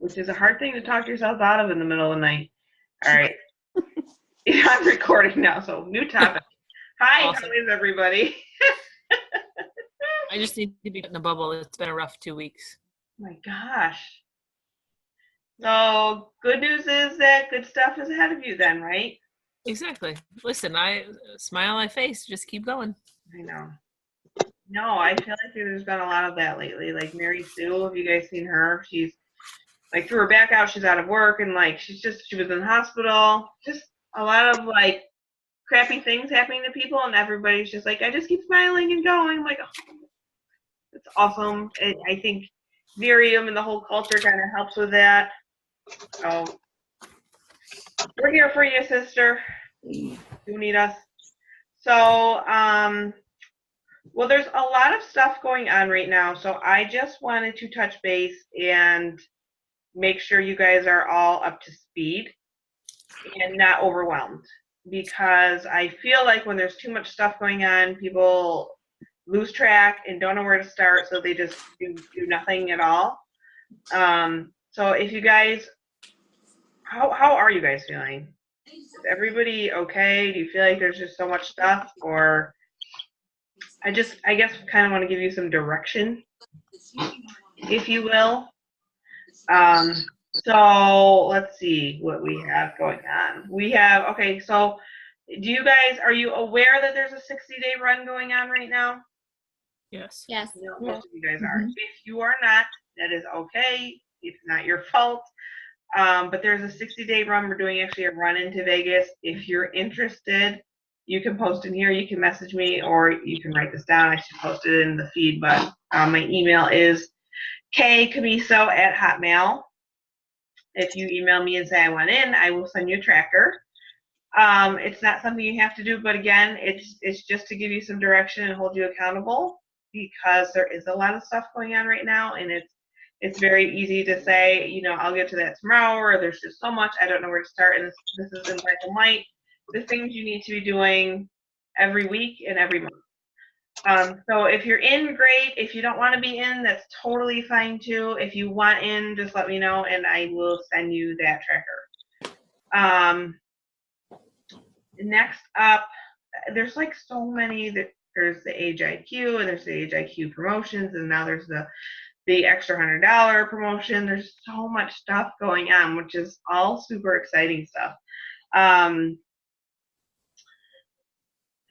which is a hard thing to talk yourself out of in the middle of the night. All right. I'm recording now, so new topic. Hi, Awesome. how is everybody? I just need to be put in a bubble. It's been a rough 2 weeks. My gosh. So, good news is that good stuff is ahead of you then, right? Exactly. Listen, I smile on my face. Just keep going. I know. No, I feel like there's been a lot of that lately. Like Mary Sue, have you guys seen her? She's like threw her back out. She's out of work, and like she was in the hospital. Just a lot of like crappy things happening to people, and everybody's just like, I just keep smiling and going. I'm like, oh, it's awesome. I think Miriam and the whole culture kind of helps with that. So we're here for you, sister. You need us. So, well, there's a lot of stuff going on right now. So I just wanted to touch base and make sure you guys are all up to speed and not overwhelmed, because I feel like when there's too much stuff going on, people lose track and don't know where to start, so they just do nothing at all. So if you guys, how are you guys feeling? Is everybody okay? Do you feel like there's just so much stuff, or I guess kind of want to give you some direction, if you will. So let's see what we have going on. We have, okay, so are you aware that there's a 60-day run going on right now? Yes. Yes. No, most of you guys are. If you are not, that is okay. It's not your fault. But there's a 60-day run. We're doing actually a run into Vegas. If you're interested, you can post in here. You can message me, or you can write this down. I should post it in the feed, but my email is kcamiso@hotmail. If you email me and say I want in, I will send you a tracker. It's not something you have to do, but again, it's just to give you some direction and hold you accountable, because there is a lot of stuff going on right now, and it's very easy to say, you know, I'll get to that tomorrow, or there's just so much, I don't know where to start, and this is in black and white, the things you need to be doing every week and every month. So if you're in, great. If you don't want to be in, that's totally fine too. If you want in, just let me know and I will send you that tracker. Next up, there's like so many. There's the Age IQ, and there's the Age IQ promotions, and now there's the extra $100 promotion. There's so much stuff going on, which is all super exciting stuff.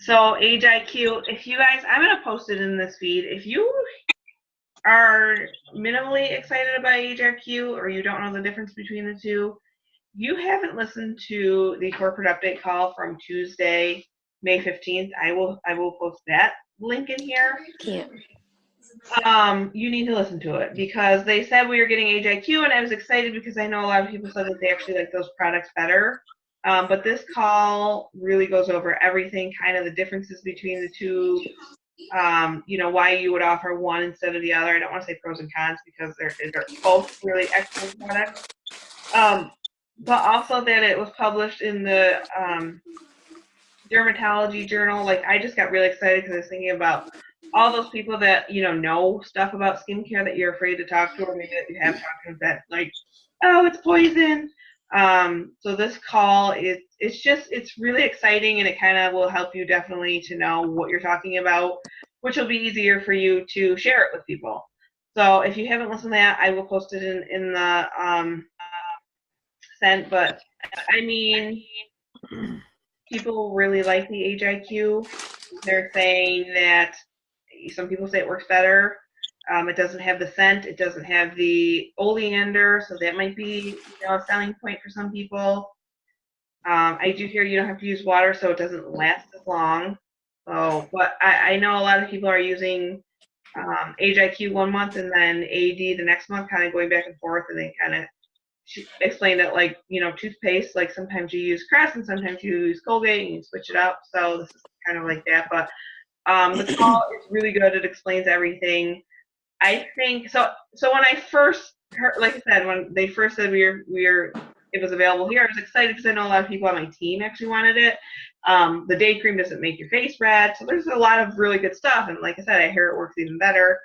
So Age IQ, if you guys, I'm going to post it in this feed. If you are minimally excited about Age IQ, or you don't know the difference between the two, you haven't listened to the corporate update call from Tuesday, May 15th. I will post that link in here. Can't. You need to listen to it, because they said we were getting Age IQ, and I was excited because I know a lot of people said that they actually like those products better. But this call really goes over everything, kind of the differences between the two, you know, why you would offer one instead of the other. I don't want to say pros and cons, because they're both really excellent products. But also that it was published in the dermatology journal. Like, I just got really excited because I was thinking about all those people that, you know stuff about skincare that you're afraid to talk to, or maybe that you have talked to, that like, oh, it's poison. So this call, it's really exciting, and it kind of will help you definitely to know what you're talking about, which will be easier for you to share it with people. So if you haven't listened to that, I will post it in the sent. But I mean, people really like the Age IQ. They're saying that some people say it works better. It doesn't have the scent. It doesn't have the oleander, so that might be, a selling point for some people. I do hear you don't have to use water, so it doesn't last as long. So, but I know a lot of people are using Age IQ 1 month and then AD the next month, kind of going back and forth, and they kind of explained it like, toothpaste. Like sometimes you use Crest and sometimes you use Colgate, and you switch it up. So this is kind of like that. But the call is really good. It explains everything. I think so. So when I first heard, like I said, when they first said it was available here, I was excited because I know a lot of people on my team actually wanted it. The day cream doesn't make your face red, so there's a lot of really good stuff. And like I said, I hear it works even better.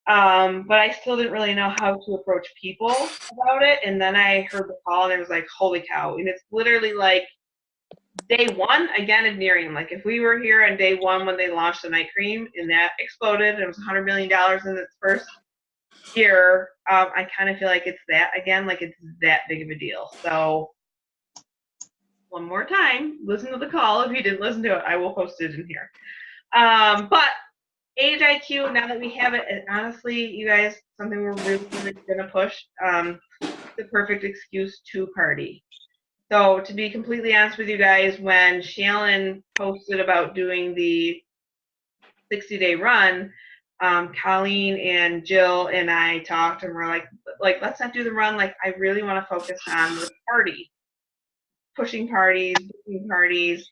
But I still didn't really know how to approach people about it. And then I heard the call and it was like, holy cow. And it's literally like day one, again, of Nerium. Like if we were here on day one when they launched the night cream and that exploded, and it was $100 million in its first year, I kind of feel like it's that again, like it's that big of a deal. So one more time, listen to the call. If you didn't listen to it, I will post it in here. But Age IQ, now that we have it, honestly, you guys, something we're really, really going to push, the perfect excuse to party. So to be completely honest with you guys, when Shallon posted about doing the 60-day run, Colleen and Jill and I talked and we're like, let's not do the run. Like, I really want to focus on the party, pushing parties, booking parties.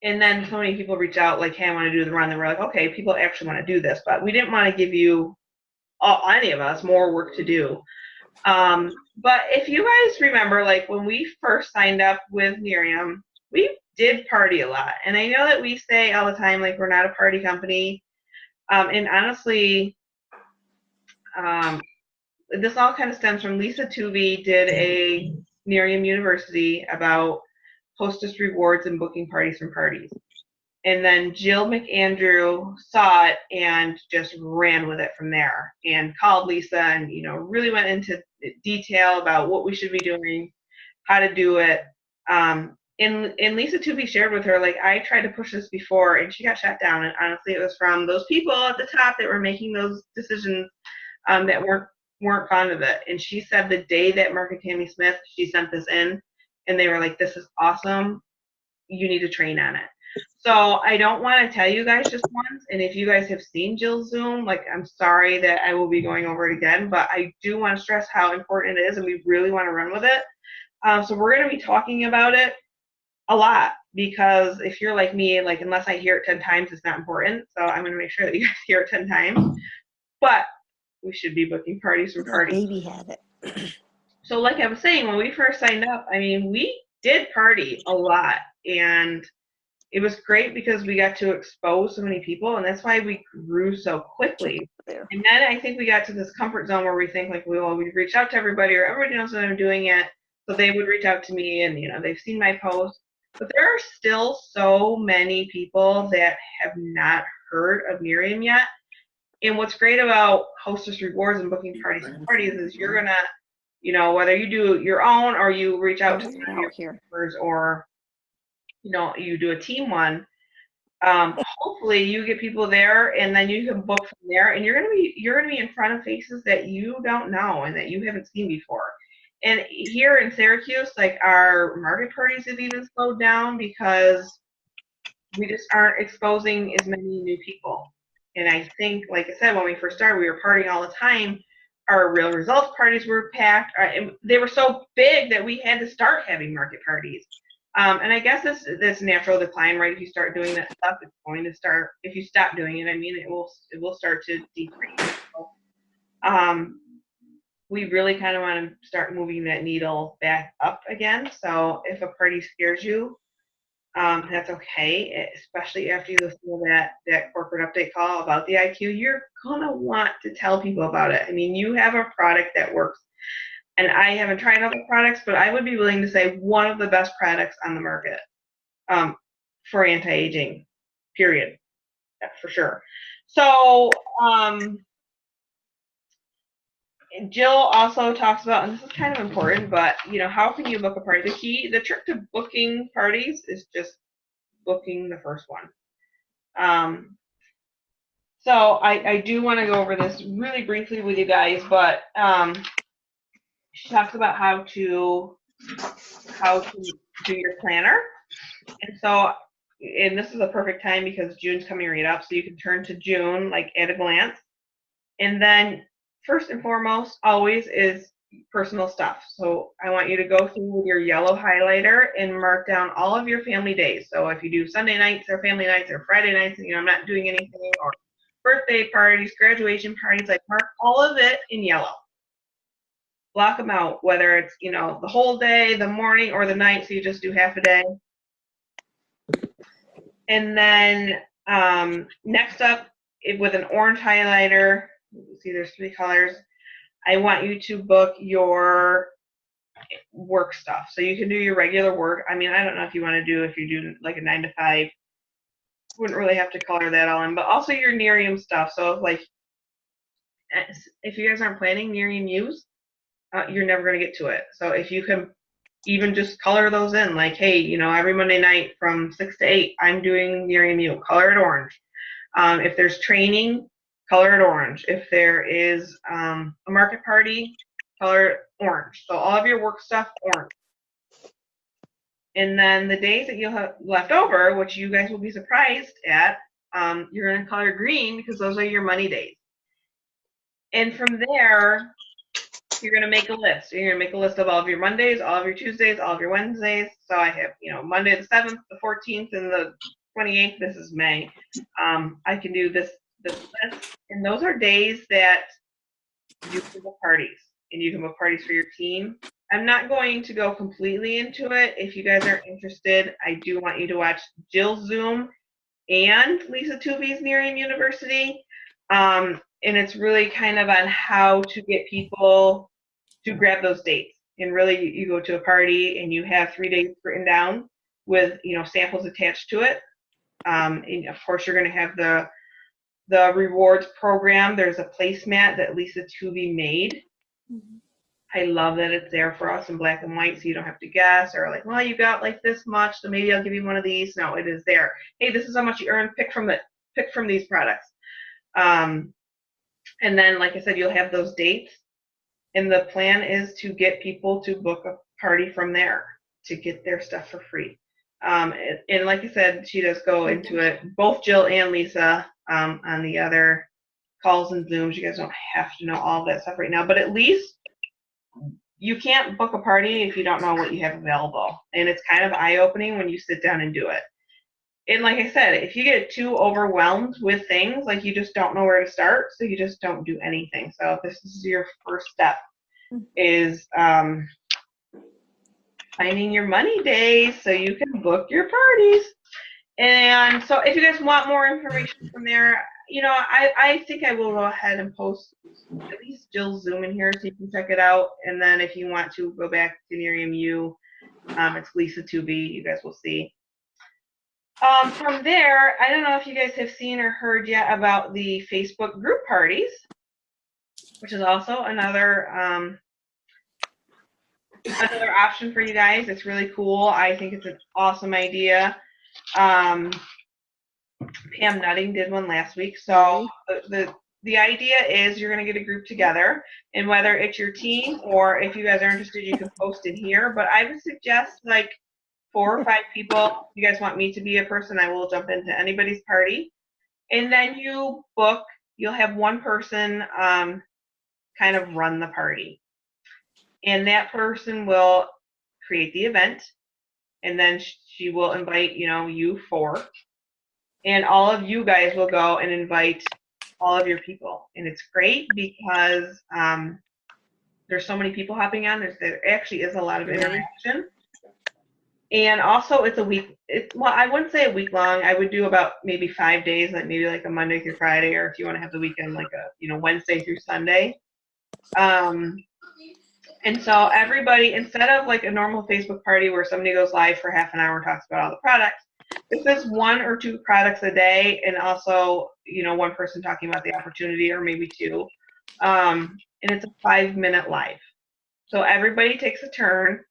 And then so many people reach out like, hey, I want to do the run. And we're like, okay, people actually want to do this, but we didn't want to give you, any of us, more work to do. But if you guys remember, like when we first signed up with Nerium, we did party a lot. And I know that we say all the time, like, we're not a party company. And honestly, this all kind of stems from Lisa Tuvey did a Nerium University about hostess rewards and booking parties from parties. And then Jill McAndrew saw it and just ran with it from there and called Lisa and, really went into detail about what we should be doing, how to do it. And Lisa Tuvey shared with her, like, I tried to push this before and she got shut down. And honestly, it was from those people at the top that were making those decisions that weren't fond of it. And she said the day that Mark and Tammy Smith, she sent this in and they were like, this is awesome. You need to train on it. So I don't want to tell you guys just once, and if you guys have seen Jill's Zoom, like, I'm sorry that I will be going over it again, but I do want to stress how important it is, and we really want to run with it. So we're going to be talking about it a lot, because if you're like me, like, unless I hear it 10 times, it's not important. So I'm going to make sure that you guys hear it 10 times. But we should be booking parties for parties. Baby had it. So like I was saying, when we first signed up, I mean, we did party a lot, and it was great because we got to expose so many people, and that's why we grew so quickly. And then I think we got to this comfort zone where we think, like, well, we've reached out to everybody, or everybody knows that I'm doing it, so they would reach out to me, and, they've seen my post. But there are still so many people that have not heard of Nerium yet. And what's great about Hostess Rewards and booking parties and parties is you're going to, whether you do your own or you reach out to some of your customers, or you do a team one, hopefully you get people there and then you can book from there, and you're gonna be in front of faces that you don't know and that you haven't seen before. And here in Syracuse, like, our market parties have even slowed down because we just aren't exposing as many new people. And I think, like I said, when we first started, we were partying all the time. Our Real Results parties were packed, and they were so big that we had to start having market parties. And I guess this natural decline, right? If you start doing that stuff, it's going to start. If you stop doing it, I mean, it will start to decrease. So, we really kind of want to start moving that needle back up again. So if a party scares you, that's okay. Especially after you listen to that corporate update call about the IQ, you're gonna want to tell people about it. I mean, you have a product that works. And I haven't tried other products, but I would be willing to say one of the best products on the market for anti-aging, period. Yeah, for sure. So Jill also talks about, and this is kind of important, but how can you book a party? The trick to booking parties is just booking the first one. So I do want to go over this really briefly with you guys, but she talks about how to do your planner. And so, and this is a perfect time because June's coming right up, so you can turn to June, like, at a glance. And then first and foremost, always, is personal stuff. So I want you to go through with your yellow highlighter and mark down all of your family days. So if you do Sunday nights or family nights or Friday nights, I'm not doing anything, or birthday parties, graduation parties, like, mark all of it in yellow. Block them out, whether it's, the whole day, the morning, or the night, so you just do half a day. And then next up, with an orange highlighter. See, there's 3 colors. I want you to book your work stuff. So you can do your regular work. I mean, I don't know if you want to do, if you do like a 9 to 5, wouldn't really have to color that all in, but also your Nerium stuff. So like, if you guys aren't planning Nerium use, you're never going to get to it. So if you can even just color those in, like, hey, you know, every Monday night from 6 to 8, I'm doing Nerium U, color it orange. If there's training, color it orange. If there is a market party, color it orange. So all of your work stuff, orange. And then the days that you'll have left over, which you guys will be surprised at, you're going to color green because those are your money days. And from there, you're going to make a list. You're going to make a list of all of your Mondays, all of your Tuesdays, all of your Wednesdays. So I have, you know, Monday the 7th, the 14th, and the 28th. This is May. I can do this list. And those are days that you can book parties. And you can book parties for your team. I'm not going to go completely into it. If you guys are interested, I do want you to watch Jill's Zoom and Lisa Tuvey's Nerium University. And it's really kind of on how to get people to grab those dates. And really, you go to a party and you have 3 days written down with, you know, samples attached to it. And of course, you're going to have the rewards program. There's a placemat that Lisa Tuvey made. Mm-hmm. I love that it's there for us in black and white, so you don't have to guess or like, well, you got like this much, so maybe I'll give you one of these. No, it is there. Hey, this is how much you earn. Pick from these products. And then, like I said, you'll have those dates. And the plan is to get people to book a party from there to get their stuff for free. And like I said, she does go into it, both Jill and Lisa, on the other calls and Zooms. You guys don't have to know all of that stuff right now, but at least you can't book a party if you don't know what you have available. And it's kind of eye-opening when you sit down and do it. And like I said, if you get too overwhelmed with things, like you just don't know where to start, so you just don't do anything. So this is your first step, is finding your money days so you can book your parties. And so if you guys want more information from there, you know, I think I will go ahead and post at least Jill's Zoom in here so you can check it out. And then if you want to go back to Nerium U, it's Lisa Tuvey. You guys will see. From there, I don't know if you guys have seen or heard yet about the Facebook group parties, which is also another option for you guys. It's really cool. I think it's an awesome idea. Pam Nutting did one last week. So the idea is you're going to get a group together, and whether it's your team or if you guys are interested, you can post it here. But I would suggest like 4 or 5 people. If you guys want me to be a person, I will jump into anybody's party. And then you'll have one person kind of run the party. And that person will create the event. And then she will invite, you know, you 4. And all of you guys will go and invite all of your people. And it's great because there's so many people hopping on. There actually is a lot of interaction. And also, it's a week. Well, I wouldn't say a week long. I would do about maybe 5 days, like maybe like a Monday through Friday, or if you want to have the weekend, like a, you know, Wednesday through Sunday. And so everybody, instead of like a normal Facebook party where somebody goes live for half an hour and talks about all the products, this is 1 or 2 products a day, and also, you know, one person talking about the opportunity, or maybe 2. And it's a 5-minute live. So everybody takes a turn.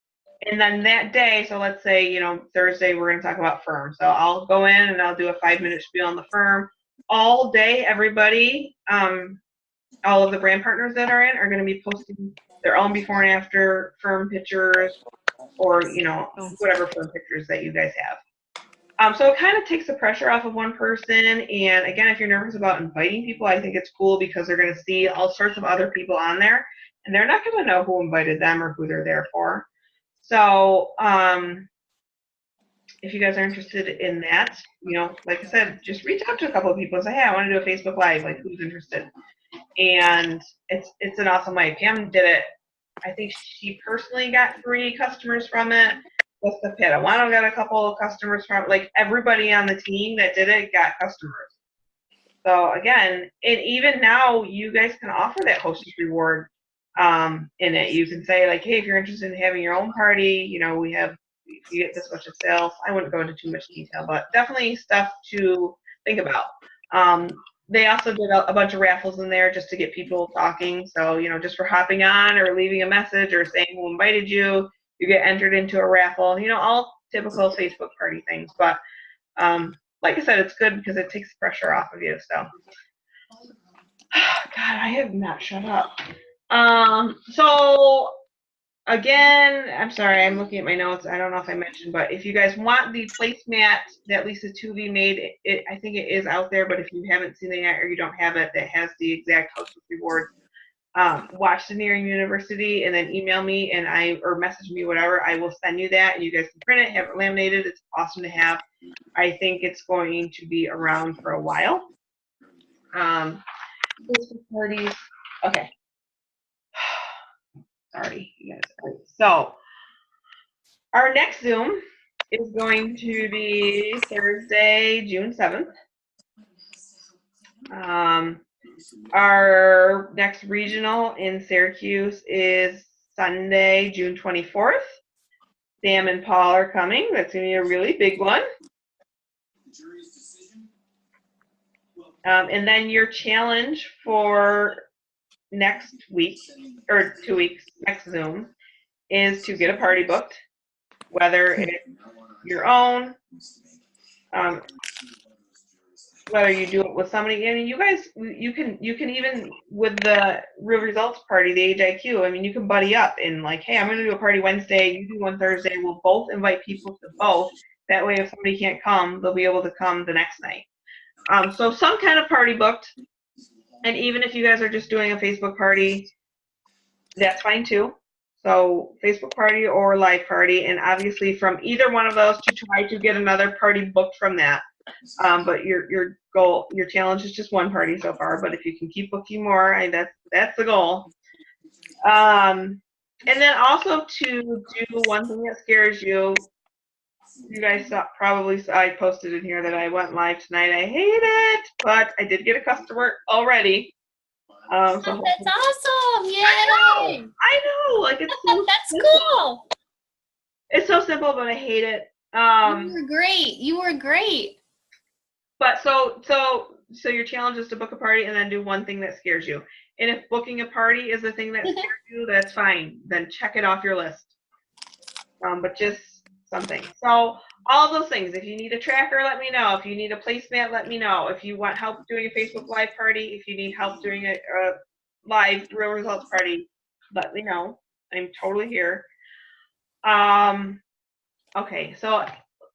And then that day, so let's say, you know, Thursday, we're going to talk about firm. So I'll go in and I'll do a 5-minute spiel on the firm. All day, everybody, all of the brand partners that are in are going to be posting their own before and after firm pictures, or, you know, whatever firm pictures that you guys have. So it kind of takes the pressure off of one person. And again, if you're nervous about inviting people, I think it's cool because they're going to see all sorts of other people on there, and they're not going to know who invited them or who they're there for. So if you guys are interested in that, you know, like I said, just reach out to a couple of people and say, hey, I want to do a Facebook Live. Like, who's interested? And it's an awesome way. Pam did it. I think she personally got 3 customers from it. What's the Padawan got a couple of customers from it. Like, everybody on the team that did it got customers. So again, and even now you guys can offer that hostess reward in it. You can say like, hey, if you're interested in having your own party, you know, we have, if you get this much of sales. I wouldn't go into too much detail, but definitely stuff to think about. They also did a bunch of raffles in there just to get people talking. So, you know, just for hopping on or leaving a message or saying who invited you, you get entered into a raffle, you know, all typical Facebook party things. But like I said, it's good because it takes pressure off of you. So, God, I have not shut up. So again, I'm sorry, I'm looking at my notes. I don't know if I mentioned, but if you guys want the placemat that Lisa Tuvey made, I think it is out there, but if you haven't seen it yet or you don't have it, that has the exact hostess reward, watch the Nearing University and then email me or message me, whatever. I will send you that and you guys can print it, have it laminated. It's awesome to have. I think it's going to be around for a while. Parties. Okay. Sorry, you guys. So our next Zoom is going to be Thursday, June 7th. Our next regional in Syracuse is Sunday, June 24th. Sam and Paul are coming. That's going to be a really big one. And then your challenge for next week, or 2 weeks, next Zoom, is to get a party booked, whether it's your own, whether you do it with somebody. I mean, you guys, you can even with the Real Results Party, the Age IQ. I mean, you can buddy up and like, hey, I'm going to do a party Wednesday. You do one Thursday. We'll both invite people to both. That way, if somebody can't come, they'll be able to come the next night. So some kind of party booked, and even if you guys are just doing a Facebook party, that's fine too. So Facebook party or live party, and obviously from either one of those to try to get another party booked from that. But your goal, your challenge is just one party so far. But if you can keep booking more, that's the goal. And then also to do one thing that scares you. You guys probably saw I posted in here that I went live tonight. I hate it, but I did get a customer already. So that's awesome! Yay! I know. Like it's so that's simple. cool. It's so simple, but I hate it. You were great. You were great. But so your challenge is to book a party and then do one thing that scares you. And if booking a party is the thing that scares you, that's fine. Then check it off your list. But just something. So all those things. If you need a tracker, let me know. If you need a placemat, let me know. If you want help doing a Facebook Live party, if you need help doing a live Real Results party, let me know. I'm totally here. Okay, so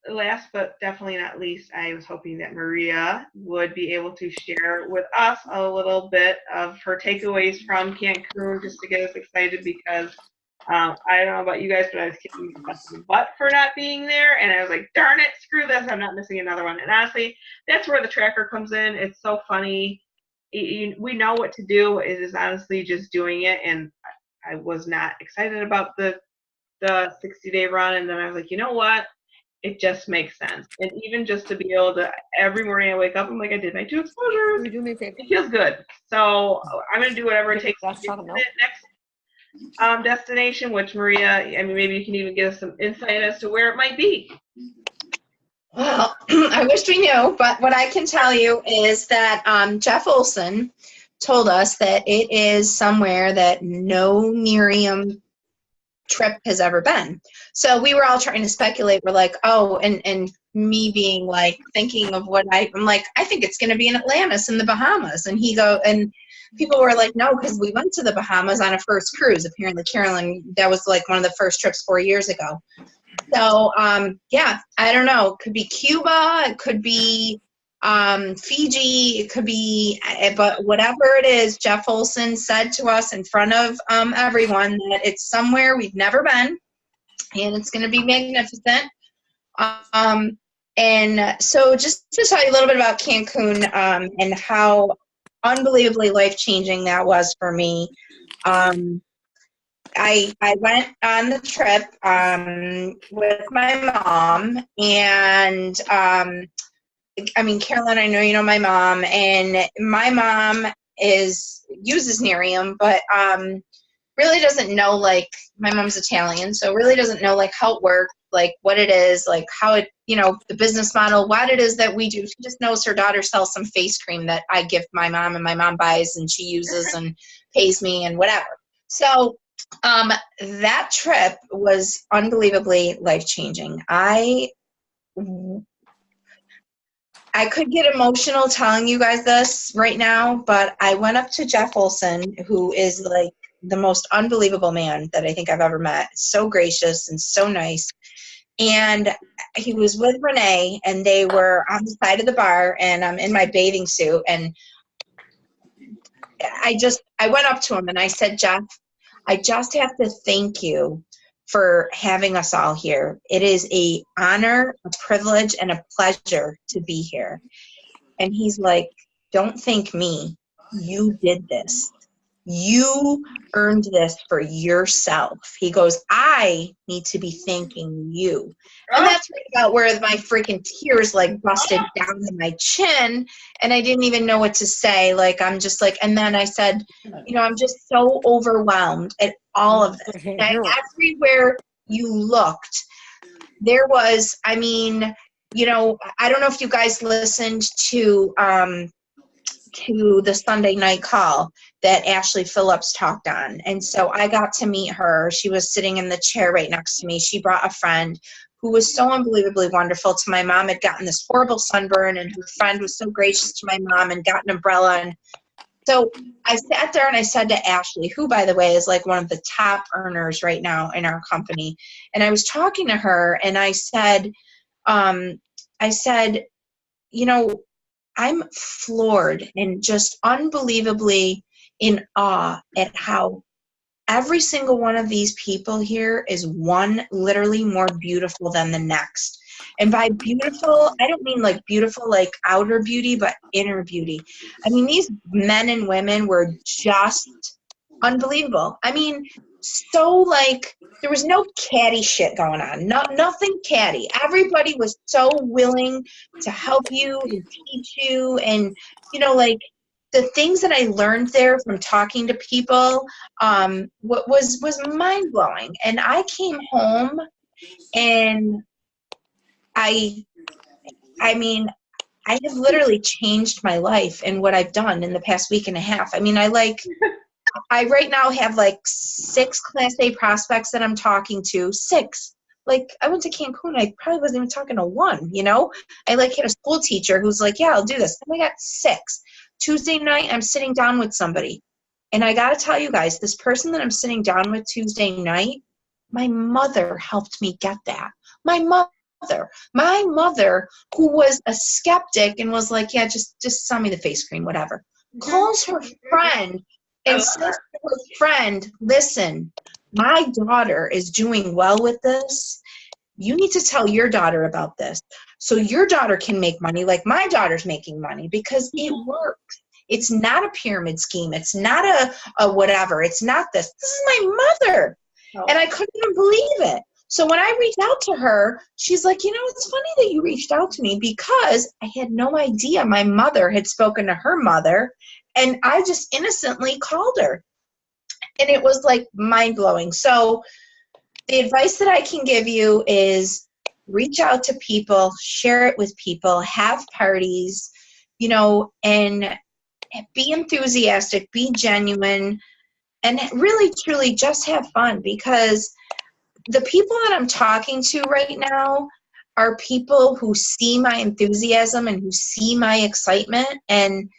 last but definitely not least, I was hoping that Maria would be able to share with us a little bit of her takeaways from Cancun just to get us excited because I don't know about you guys, but I was kicking myself in the butt for not being there, and I was like, darn it, screw this, I'm not missing another one. And honestly, that's where the tracker comes in. It's so funny. We know what to do. It is honestly just doing it, and I was not excited about the 60-day run, and then I was like, you know what? It just makes sense. And even just to be able to, every morning I wake up, I'm like, I did my 2 exposures. Will you do me a favor? It feels good. So I'm going to do whatever it takes to get to the next destination, which Maria, I mean, maybe you can even give us some insight as to where it might be. Well, I wish we knew, but what I can tell you is that Jeff Olson told us that it is somewhere that no Miriam trip has ever been. So we were all trying to speculate. We're like, oh, and me being like thinking of what I'm like, I think it's going to be in Atlantis in the Bahamas. And and people were like, no, because we went to the Bahamas on a first cruise. Apparently, Carolyn, that was like one of the first trips 4 years ago. So, yeah, I don't know. It could be Cuba. It could be Fiji. It could be, but whatever it is, Jeff Olson said to us in front of everyone that it's somewhere we've never been, and it's going to be magnificent. And so just to tell you a little bit about Cancun and how unbelievably life-changing that was for me. I went on the trip with my mom, and I mean, Carolyn, I know you know my mom, and my mom uses Nerium, but really doesn't know, like, my mom's Italian, so really doesn't know, like, how it works, like, what it is, like, how it, you know, the business model, what it is that we do. She just knows her daughter sells some face cream that I give my mom, and my mom buys, and she uses and pays me and whatever. So that trip was unbelievably life-changing. I could get emotional telling you guys this right now, but I went up to Jeff Olson, who is like the most unbelievable man that I think I've ever met. So gracious and so nice. And he was with Renee, and they were on the side of the bar, and I'm in my bathing suit. And I went up to him and I said, Jeff, I just have to thank you for having us all here. It is an honor, a privilege, and a pleasure to be here. And he's like, don't thank me. You did this. You earned this for yourself. He goes, I need to be thanking you. And that's right about where my freaking tears like busted down to my chin, and I didn't even know what to say. Like, I'm just like, and then I said, you know, I'm just so overwhelmed at all of this. And everywhere you looked, there was, I mean, you know, I don't know if you guys listened to the Sunday night call that Ashley Phillips talked on. And so I got to meet her. She was sitting in the chair right next to me. She brought a friend who was so unbelievably wonderful to my mom. Had gotten this horrible sunburn, and her friend was so gracious to my mom and got an umbrella. And so I sat there and I said to Ashley, who, by the way, is like one of the top earners right now in our company. And I was talking to her, and I said, you know, I'm floored and just unbelievably in awe at how every single one of these people here is one literally more beautiful than the next. And by beautiful, I don't mean like beautiful like outer beauty, but inner beauty. I mean, these men and women were just unbelievable. I mean, so like there was no catty shit going on. Nothing catty. Everybody was so willing to help you and teach you, and you know, like the things that I learned there from talking to people what was mind blowing. And I came home, and I mean, I have literally changed my life and what I've done in the past week and a half. I mean, I right now have like 6 Class A prospects that I'm talking to. 6. Like, I went to Cancun, I probably wasn't even talking to one, you know? I like had a school teacher who's like, yeah, I'll do this. And I got 6. Tuesday night, I'm sitting down with somebody. And I got to tell you guys, this person that I'm sitting down with Tuesday night, my mother helped me get that. My mother, who was a skeptic and was like, yeah, just sell me the face cream, whatever, calls her friend and says to her friend, listen, my daughter is doing well with this. You need to tell your daughter about this so your daughter can make money like my daughter's making money, because it works. It's not a pyramid scheme. It's not a whatever. It's not this. This is my mother. And I couldn't even believe it. So when I reached out to her, she's like, you know, it's funny that you reached out to me, because I had no idea my mother had spoken to her mother, and I just innocently called her. And it was like mind-blowing. So the advice that I can give you is reach out to people, share it with people, have parties, you know, and be enthusiastic, be genuine, and really, truly just have fun, because the people that I'm talking to right now are people who see my enthusiasm and who see my excitement, and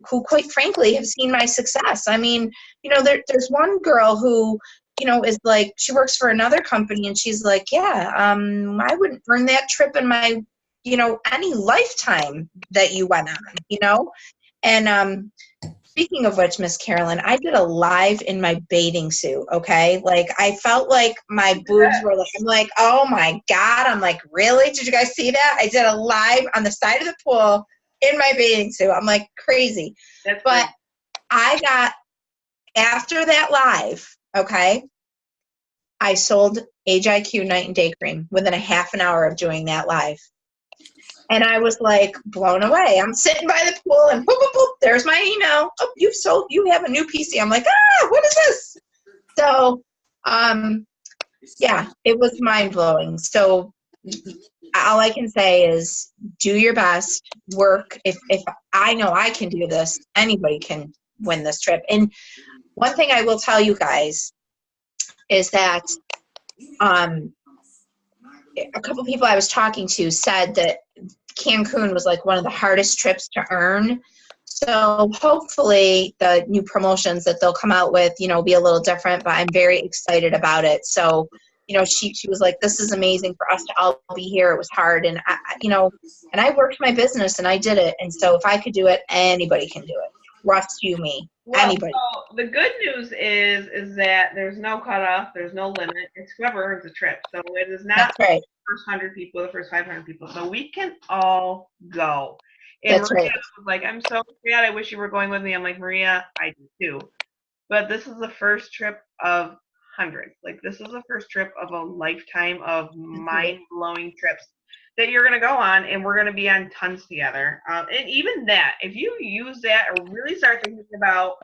who, quite frankly, have seen my success. I mean, you know, there's one girl who, you know, is like, she works for another company, and she's like, yeah, I wouldn't burn that trip in my, you know, any lifetime that you went on, you know? And speaking of which, Miss Carolyn, I did a live in my bathing suit, okay? Like, I felt like my boobs were like, I'm like, oh my God. I'm like, really? Did you guys see that? I did a live on the side of the pool in my bathing suit. I'm like, crazy. But I got, after that live, okay, I sold Age IQ night and day cream within a half an hour of doing that live. And I was like blown away. I'm sitting by the pool and boop, boop, boop, there's my email. Oh, you have a new PC. I'm like, what is this? So, yeah, it was mind blowing. So all I can say is do your best, work. If I know I can do this, anybody can win this trip. And one thing I will tell you guys is that a couple people I was talking to said that Cancun was like one of the hardest trips to earn. So hopefully the new promotions that they'll come out with, you know, will be a little different, but I'm very excited about it. So, you know, she was like, this is amazing for us to all be here. It was hard. And I, you know, and I worked my business and I did it. And so if I could do it, anybody can do it. Trust you me. Well, Anybody. so the good news is that there's no cutoff, there's no limit. It's whoever earns the trip. So it is not That's right. the first 100 people, the first 500 people. So we can all go. And That's Maria right. was like, I'm so sad. I wish you were going with me. I'm like, Maria, I do too. But this is the first trip of hundreds. Like, this is the first trip of a lifetime of mind-blowing trips that you're going to go on, and we're going to be on tons together. And even that, if you use that or really start thinking about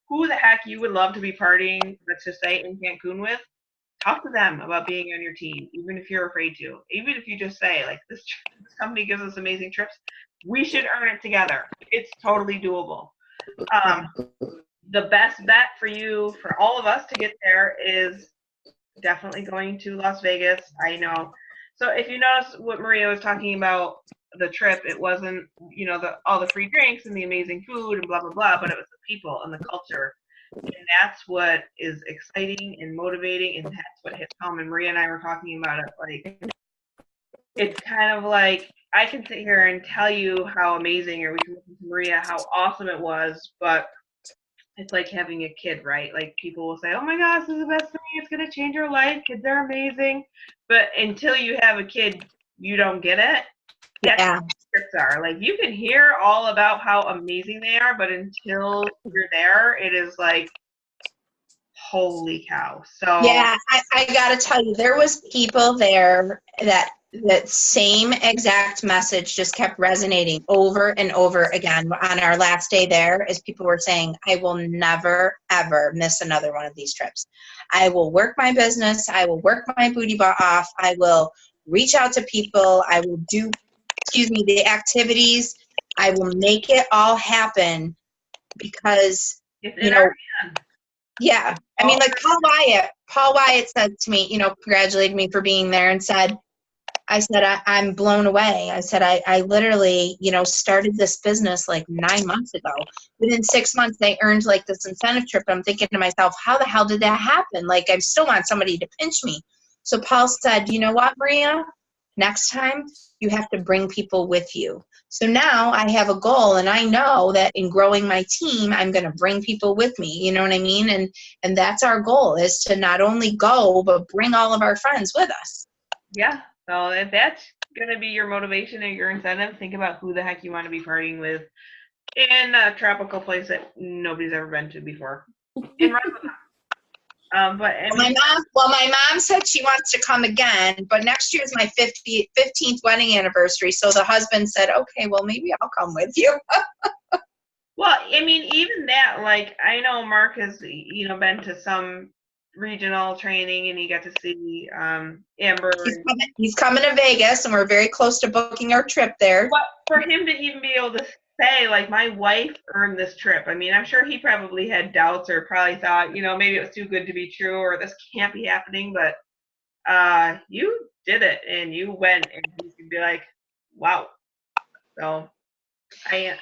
who the heck you would love to be partying, let's just say, in Cancun with, talk to them about being on your team, even if you're afraid to. Even if you just say, like, this company gives us amazing trips, we should earn it together. It's totally doable. The best bet for you, for all of us to get there, is definitely going to Las Vegas. I know. So if you notice what Maria was talking about, the trip, it wasn't, you know, all the free drinks and the amazing food and blah, blah, blah, but it was the people and the culture. And that's what is exciting and motivating, and that's what hits home. And Maria and I were talking about it. Like, it's kind of like, I can sit here and tell you how amazing, or we can listen to Maria, how awesome it was, but it's like having a kid, right? Like, people will say, oh my gosh, this is the best thing, it's going to change your life, kids are amazing. But until you have a kid, you don't get it. That's Yeah. what trips are. Like, you can hear all about how amazing they are, but until you're there, it is like, holy cow. So Yeah, I got to tell you, there was people there that same exact message just kept resonating over and over again on our last day there, as people were saying, I will never, ever miss another one of these trips. I will work my business. I will work my booty butt off. I will reach out to people. I will do, the activities. I will make it all happen because, it's you in know, our hands. yeah. I mean, like Paul Wyatt said to me, you know, congratulated me for being there and said, I'm blown away. I said, I literally, you know, started this business like 9 months ago. Within 6 months, they earned like this incentive trip. I'm thinking to myself, how the hell did that happen? Like, I still want somebody to pinch me. So Paul said, you know what, Maria? Next time, you have to bring people with you. So now I have a goal, and I know that in growing my team, I'm going to bring people with me. You know what I mean? And that's our goal, is to not only go, but bring all of our friends with us. Yeah. So if that's going to be your motivation and your incentive, think about who the heck you want to be partying with in a tropical place that nobody's ever been to before. And run with them. But I mean, my mom said she wants to come again, but next year is my 15th wedding anniversary. So the husband said, okay, well, maybe I'll come with you. well, I mean, even that, like, I know Mark has, you know, been to some regional training, and he got to see Amber. He's coming to Vegas, and we're very close to booking our trip there. But for him to even be able to say, like, my wife earned this trip, I mean, I'm sure he probably had doubts, or probably thought, you know, maybe it was too good to be true, or this can't be happening, but you did it, and you went, and you can be like, wow. So I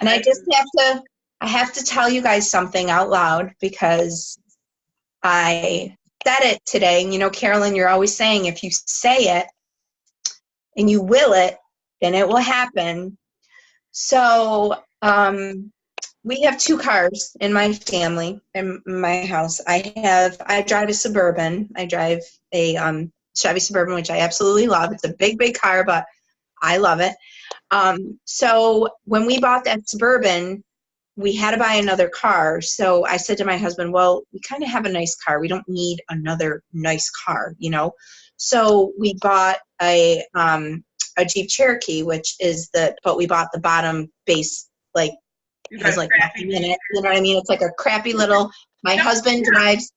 have to tell you guys something out loud, because I said it today. You know, Carolyn, you're always saying, if you say it and you will it, then it will happen. So we have 2 cars in my family, in my house. I drive a Suburban. I drive a Chevy Suburban, which I absolutely love. It's a big, big car, but I love it. So when we bought that Suburban, we had to buy another car. So I said to my husband, well, we kind of have a nice car. We don't need another nice car, you know? So we bought a a Jeep Cherokee, which is but we bought the bottom base, like, You has got like crappy nothing in it. You know what I mean? It's like a crappy little, my husband drives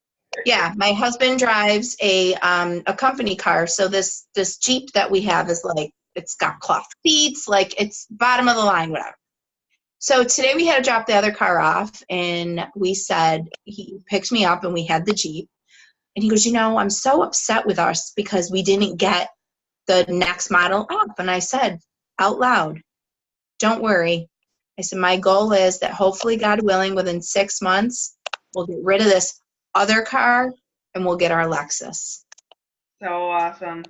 a company car. So this Jeep that we have is like, it's got cloth seats, like it's bottom of the line, whatever. So today we had to drop the other car off, and we said, he picked me up and we had the Jeep. And he goes, I'm so upset with us because we didn't get the next model up. And I said out loud, don't worry. I said, my goal is that hopefully, God willing, within 6 months, we'll get rid of this other car and we'll get our Lexus. So awesome.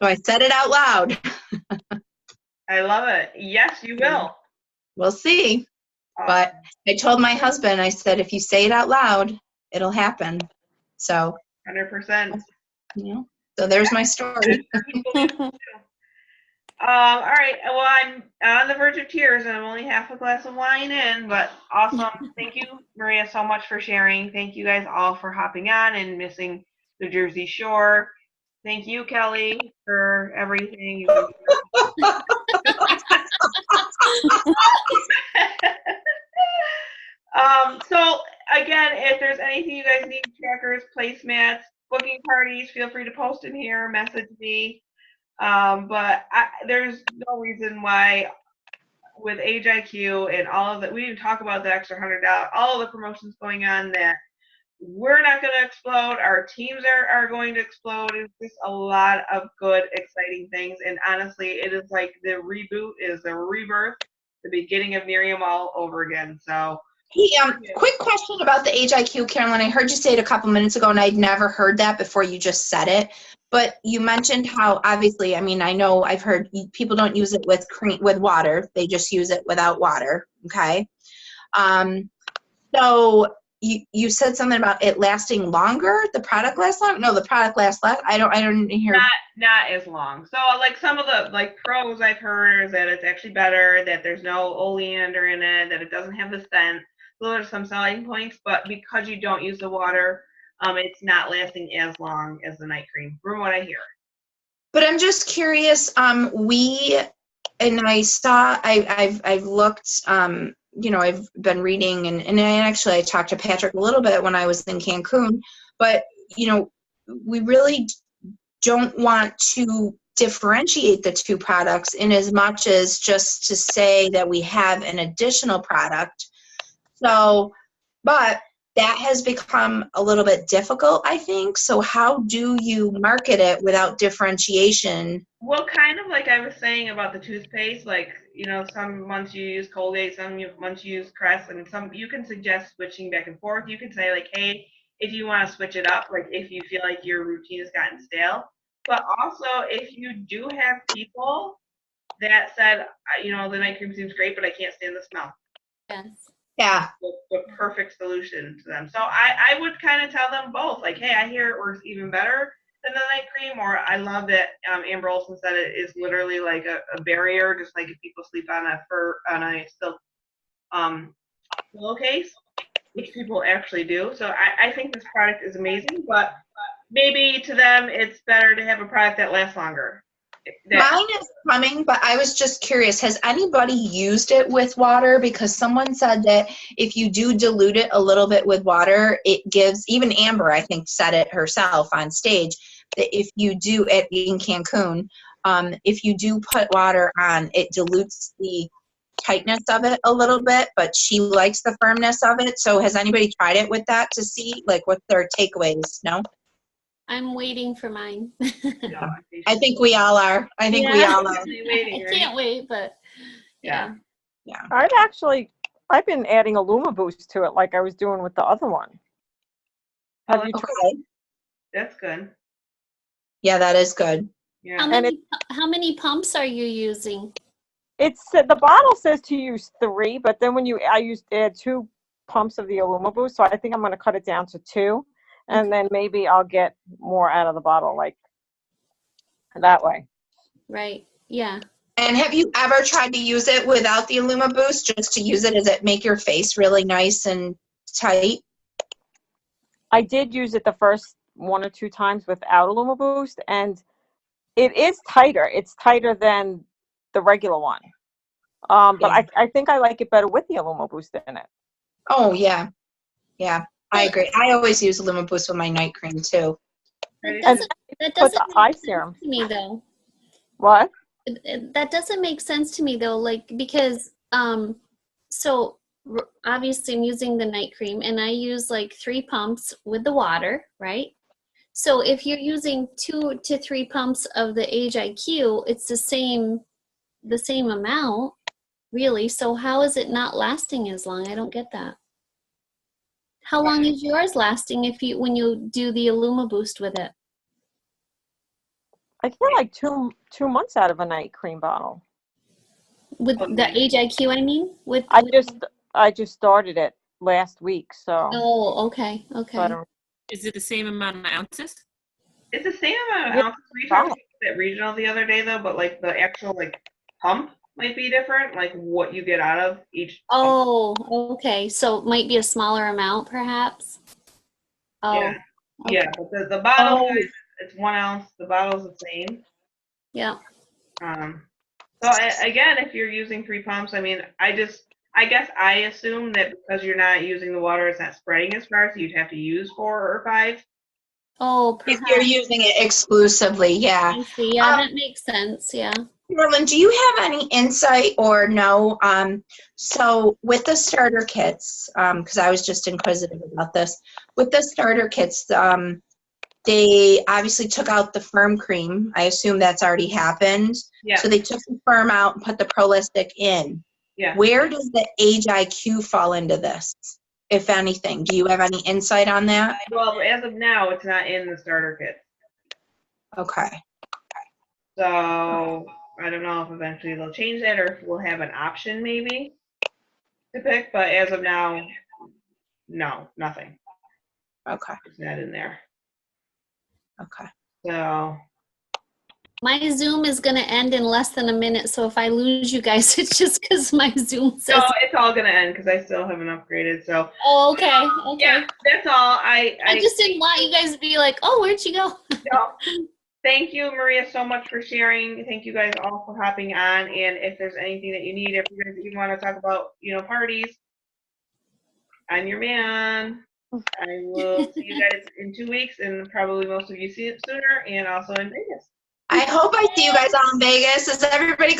So I said it out loud. I love it. Yes, you will. We'll see. But I told my husband, I said, if you say it out loud, it'll happen. So 100%. So there's my story. All right. Well, I'm on the verge of tears, and I'm only half a glass of wine in, but awesome. Thank you, Maria, so much for sharing. Thank you guys all for hopping on and missing the Jersey Shore. Thank you, Kelly, for everything. So again, if there's anything you guys need, trackers, placemats, booking parties, feel free to post in here, message me. But there's no reason why with Age IQ and all of that, we didn't talk about the extra $100, all of the promotions going on, that we're not going to explode. Our teams are going to explode. It's just a lot of good, exciting things. And honestly, it is like the reboot is the rebirth, the beginning of Miriam all over again. So, Hey, quick question about the Age IQ, Carolyn. I heard you say it a couple minutes ago, and I'd never heard that before you just said it. But you mentioned how, obviously, I mean, I know I've heard people don't use it with water. They just use it without water, okay? So you said something about it lasting longer? The product lasts longer? No, the product lasts less. I don't hear. Not as long. So, like, some of the, like, pros I've heard is that it's actually better, that there's no oleander in it, that it doesn't have the scent. Those are some selling points, but because you don't use the water, it's not lasting as long as the night cream, from what I hear. But I'm just curious. I've looked. I've been reading, and I talked to Patrick a little bit when I was in Cancun. But we really don't want to differentiate the two products in as much as just to say that we have an additional product. So, but that has become a little bit difficult, I think. So how do you market it without differentiation? Well, kind of like I was saying about the toothpaste, like, some months you use Colgate, some months you use Crest, and some you can suggest switching back and forth. You can say, like, hey, if you want to switch it up, like if you feel like your routine has gotten stale. But also, if you do have people that said, the night cream seems great, but I can't stand the smell. Yes. Yeah. The perfect solution to them. So I would kind of tell them both, like, hey, I hear it works even better than the night cream, or I love that Amber Olson said it is literally like a barrier, just like if people sleep on a silk pillowcase, which people actually do. So I think this product is amazing, but maybe to them it's better to have a product that lasts longer. Mine is coming, but I was just curious, has anybody used it with water? Because someone said that if you do dilute it a little bit with water, it gives, even Amber, I think, said it herself on stage, that if you do it in Cancun, if you do put water on, it dilutes the tightness of it a little bit, but she likes the firmness of it. So has anybody tried it with that to see, like, what their takeaways? No? I'm waiting for mine. I think we all are. I can't wait, but yeah. I've been adding a LumaBoost to it like I was doing with the other one. Have you tried? That's good. Yeah, that is good. Yeah. How many pumps are you using? It's the bottle says to use 3, but then when I add 2 pumps of the LumaBoost, so I think I'm going to cut it down to 2. And then maybe I'll get more out of the bottle, like that way. Right. Yeah. And have you ever tried to use it without the LumaBoost, just to use it? Does it make your face really nice and tight? I did use it the first 1 or 2 times without a LumaBoost, and it is tighter. It's tighter than the regular one. But Yeah. I think I like it better with the IllumiBoost in it. Oh, yeah. Yeah, I agree. I always use LumaBoost with my night cream too. That Right. that Put doesn't the eye make sense serum. to me though. What? That doesn't make sense to me though, like because so obviously I'm using the night cream and I use like 3 pumps with the water, right? So if you're using 2 to 3 pumps of the Age IQ, it's the same amount, really. So how is it not lasting as long? I don't get that. How long is yours lasting when you do the IllumiBoost with it? I get like 2 months out of a night cream bottle. With Oh, the nice. Age IQ, I mean? I just started it last week, so. Oh, okay, so I okay. don't- Is it the same amount of ounces? It's the same amount of Yeah. ounces. We talked about that regional the other day though, but like the actual like pump might be different, like what you get out of each pump. Oh, okay. So it might be a smaller amount, perhaps. Oh, Yeah. okay. Yeah, but the bottle Oh. size, it's 1 ounce. The bottle's the same. Yeah. So again, if you're using 3 pumps, I mean, I guess I assume that because you're not using the water, it's not spreading as far, so you'd have to use 4 or 5. Oh, If perhaps. you're using it exclusively, yeah. I see. Yeah, that makes sense. Yeah. Carolyn, do you have any insight or no? So with the starter kits, because I was just inquisitive about this, with the starter kits, they obviously took out the firm cream. I assume that's already happened. Yeah. So they took the firm out and put the Prolistic in. Yeah. Where does the Age IQ fall into this, if anything? Do you have any insight on that? Well, as of now, it's not in the starter kit. Okay. So I don't know if eventually they'll change that or if we'll have an option maybe to pick, but as of now, no, nothing. Okay. It's not in there. Okay. So My Zoom is going to end in less than a minute. So if I lose you guys, it's just because my Zoom says. no, it's all gonna end because I still haven't upgraded. So Oh, okay. Okay. yeah, that's all. I just didn't want you guys to be like, oh, where'd you go? No. Thank you, Maria, so much for sharing. Thank you guys all for hopping on. And if there's anything that you need, if you guys even want to talk about, parties, I'm your man. I will see you guys in 2 weeks, and probably most of you see it sooner, and also in Vegas. I hope I see you guys all in Vegas. Is everybody